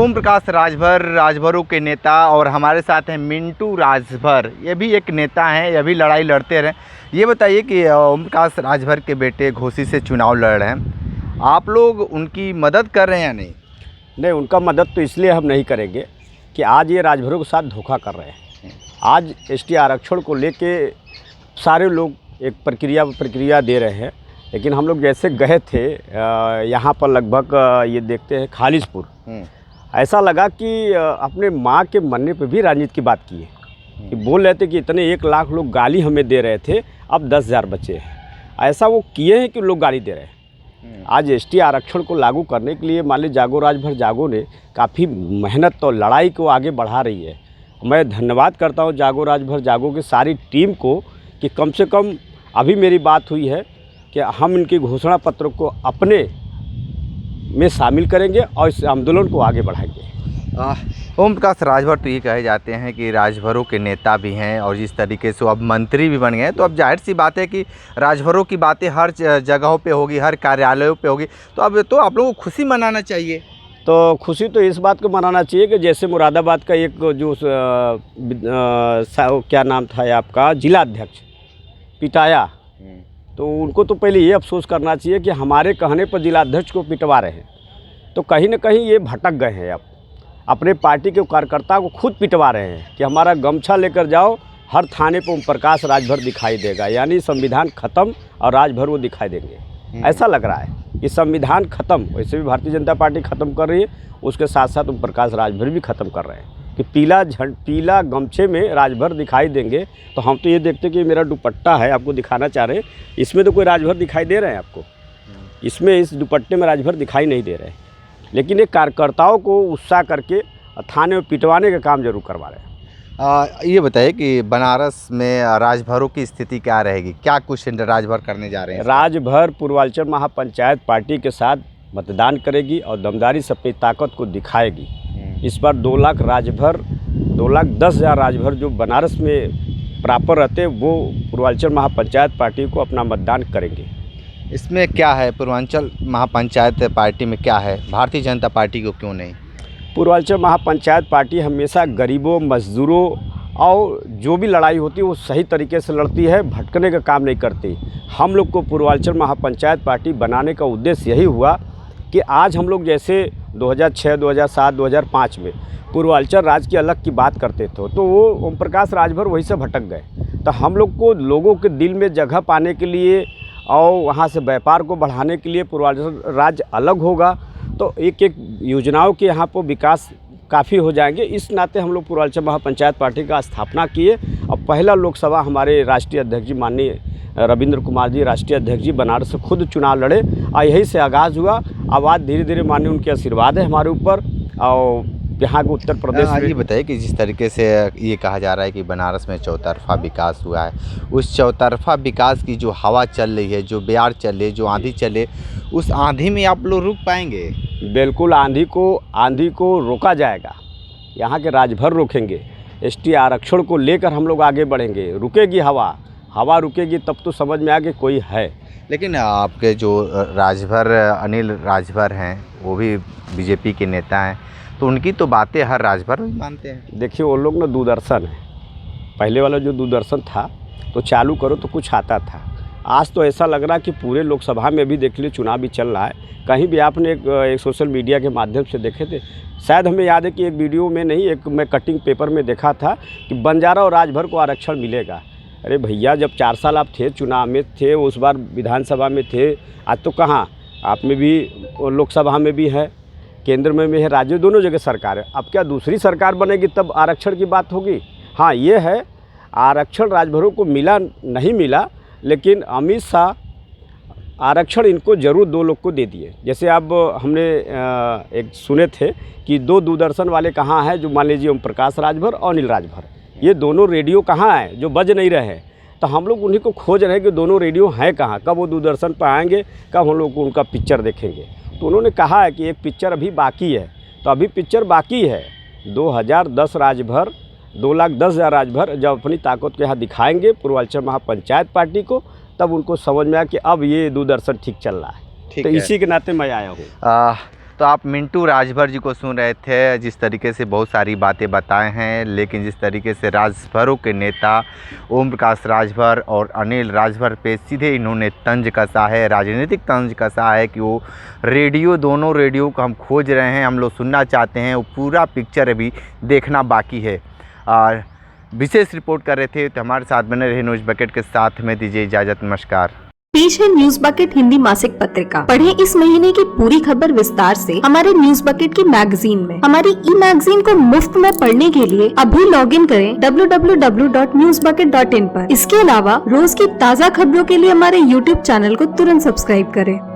ओम प्रकाश राजभर राजभरों के नेता और हमारे साथ हैं मिंटू राजभर, ये भी एक नेता हैं, ये भी लड़ाई लड़ते रहे। ये बताइए कि ओम प्रकाश राजभर के बेटे घोसी से चुनाव लड़ रहे हैं, आप लोग उनकी मदद कर रहे हैं या नहीं? नहीं, उनका मदद तो इसलिए हम नहीं करेंगे कि आज ये राजभरों के साथ धोखा कर रहे हैं। आज एसटी आरक्षण को लेके सारे लोग एक प्रक्रिया दे रहे हैं, लेकिन हम लोग जैसे गए थे यहाँ पर लगभग ये देखते हैं खालिशपुर, ऐसा लगा कि अपने माँ के मरने पे भी राजनीति की बात की है कि बोल रहे थे कि इतने 1 लाख लोग गाली हमें दे रहे थे, अब 10,000 बचे हैं। ऐसा वो किए हैं कि लोग गाली दे रहे हैं। आज एसटी आरक्षण को लागू करने के लिए मान ली जागो राजभर जागो ने काफ़ी मेहनत और लड़ाई को आगे बढ़ा रही है। मैं धन्यवाद करता हूँ जागो राजभर जागो की सारी टीम को कि कम से कम अभी मेरी बात हुई है कि हम इनके घोषणा पत्र को अपने में शामिल करेंगे और इस आंदोलन को आगे बढ़ाएंगे। ओम प्रकाश राजभर तो ये कहे जाते हैं कि राजभरों के नेता भी हैं और जिस तरीके से अब मंत्री भी बन गए हैं, तो अब जाहिर सी बात है कि राजभरों की बातें हर जगहों पे होगी, हर कार्यालयों पे होगी, तो अब तो आप लोगों को खुशी मनाना चाहिए। तो खुशी तो इस बात को मनाना चाहिए कि जैसे मुरादाबाद का एक जो क्या नाम था आपका जिलाध्यक्ष पिटाया, तो उनको तो पहले ये अफसोस करना चाहिए कि हमारे कहने पर जिलाध्यक्ष को पिटवा रहे हैं। तो कहीं ना कहीं ये भटक गए हैं, अब अपने पार्टी के कार्यकर्ता को खुद पिटवा रहे हैं कि हमारा गमछा लेकर जाओ, हर थाने पर ओम प्रकाश राजभर दिखाई देगा, यानी संविधान ख़त्म और राजभर वो दिखाई देंगे। ऐसा लग रहा है कि संविधान ख़त्म, वैसे भी भारतीय जनता पार्टी ख़त्म कर रही है, उसके साथ साथ ओम प्रकाश राजभर भी ख़त्म कर रहे हैं कि पीला गमछे में राजभर दिखाई देंगे। तो हम तो ये देखते कि मेरा दुपट्टा है, आपको दिखाना चाह रहे हैं, इसमें तो कोई राजभर दिखाई दे रहे हैं आपको? इसमें इस दुपट्टे में राजभर दिखाई नहीं दे रहे हैं, लेकिन ये कार्यकर्ताओं को उत्साह करके थाने में पिटवाने का काम जरूर करवा रहे हैं। ये बताइए कि बनारस में राजभरों की स्थिति क्या रहेगी, क्या कुछ राजभर करने जा रहे हैं? राजभर पूर्वांचल महापंचायत पार्टी के साथ मतदान करेगी और दमदारी से अपनी ताकत को दिखाएगी। इस बार 2 लाख राजभर, 2,10,000 राजभर जो बनारस में प्रॉपर रहते वो पूर्वांचल महापंचायत पार्टी को अपना मतदान करेंगे। इसमें क्या है, पूर्वांचल महापंचायत पार्टी में क्या है, भारतीय जनता पार्टी को क्यों नहीं? पूर्वांचल महापंचायत पार्टी हमेशा गरीबों, मजदूरों और जो भी लड़ाई होती है वो सही तरीके से लड़ती है, भटकने का काम नहीं करती। हम लोग को पूर्वांचल महापंचायत पार्टी बनाने का उद्देश्य यही हुआ कि आज हम लोग जैसे 2006, 2007, 2005 में पूर्वांचल राज्य की अलग की बात करते थे, तो वो ओम प्रकाश राजभर वहीं से भटक गए। तो हम लोग को लोगों के दिल में जगह पाने के लिए और वहाँ से व्यापार को बढ़ाने के लिए पूर्वांचल राज्य अलग होगा, तो एक योजनाओं के यहाँ पर विकास काफ़ी हो जाएंगे। इस नाते हम लोग पूर्वांचल महापंचायत पार्टी का स्थापना किए और पहला लोकसभा हमारे राष्ट्रीय अध्यक्ष जी माननीय रविंद्र कुमार जी राष्ट्रीय अध्यक्ष जी बनारस से खुद चुनाव लड़े और यही से आगाज़ हुआ। अब आज धीरे धीरे माननीय उनके आशीर्वाद है हमारे ऊपर और यहाँ के उत्तर प्रदेश में। ये बताइए कि जिस तरीके से ये कहा जा रहा है कि बनारस में चौतरफा विकास हुआ है, उस चौतरफा विकास की जो हवा चल रही है, जो बयार चले, जो आंधी चले, उस आंधी में आप लोग रुक पाएंगे? बिल्कुल, आंधी को रोका जाएगा, यहाँ के राजभर रोकेंगे। एसटी आरक्षण को लेकर हम लोग आगे बढ़ेंगे। रुकेगी हवा रुकेगी तब तो समझ में आ कि कोई है। लेकिन आपके जो राजभर अनिल राजभर हैं वो भी बीजेपी के नेता हैं, तो उनकी तो बातें हर राजभर भी मानते हैं। देखिए वो लोग ना दूरदर्शन है, पहले वाला जो दूरदर्शन था तो चालू करो तो कुछ आता था। आज तो ऐसा लग रहा है कि पूरे लोकसभा में भी देख लीजिए, चुनाव भी चल रहा है, कहीं भी आपने एक सोशल मीडिया के माध्यम से देखे थे, शायद हमें याद है कि एक वीडियो में नहीं, एक मैं कटिंग पेपर में देखा था कि बंजारा और राजभर को आरक्षण मिलेगा। अरे भैया, जब 4 साल आप थे, चुनाव में थे, उस बार विधानसभा में थे, आज तो कहाँ, आप में भी लोकसभा में भी है, केंद्र में भी है, राज्य दोनों जगह सरकार है। अब क्या दूसरी सरकार बनेगी तब आरक्षण की बात होगी? हाँ, ये है, आरक्षण राजभरों को मिला नहीं मिला, लेकिन अमित शाह आरक्षण इनको ज़रूर 2 लोग को दे दिए। जैसे अब हमने एक सुने थे कि 2 दूरदर्शन वाले कहाँ हैं, जो मान लीजिए ओम प्रकाश राजभर और अनिल राजभर, ये दोनों रेडियो कहाँ हैं जो बज नहीं रहे हैं। तो हम लोग उन्हीं को खोज रहे हैं कि दोनों रेडियो हैं कहाँ, कब वो दूरदर्शन पर आएंगे, कब हम लोग उनका पिक्चर देखेंगे। तो उन्होंने कहा है कि एक पिक्चर अभी बाकी है, तो अभी पिक्चर बाकी है। 2010 राजभर, 2,10,000 राजभर जब अपनी ताकत के यहाँ दिखाएंगे पूर्वांचल महापंचायत पार्टी को, तब उनको समझ में आया कि अब ये दूरदर्शन ठीक चल रहा है। तो इसी के नाते मैं आया हूँ। तो आप मिंटू राजभर जी को सुन रहे थे, जिस तरीके से बहुत सारी बातें बताए हैं, लेकिन जिस तरीके से राजभरों के नेता ओम प्रकाश राजभर और अनिल राजभर पे सीधे इन्होंने तंज कसा है, राजनीतिक तंज कसा है कि वो रेडियो, दोनों रेडियो को हम खोज रहे हैं, हम लोग सुनना चाहते हैं, वो पूरा पिक्चर अभी देखना बाकी है। और विशेष रिपोर्ट कर रहे थे, तो हमारे साथ बने रहे न्यूज़ बकेट के साथ में। दीजिए इजाज़त, नमस्कार। पेश है न्यूज बकेट हिंदी मासिक पत्रिका। पढ़ें इस महीने की पूरी खबर विस्तार से हमारे न्यूज बकेट की मैगजीन में। हमारी ई मैगजीन को मुफ्त में पढ़ने के लिए अभी लॉगिन करें www.newsbucket.in पर। इसके अलावा रोज की ताज़ा खबरों के लिए हमारे YouTube चैनल को तुरंत सब्सक्राइब करें।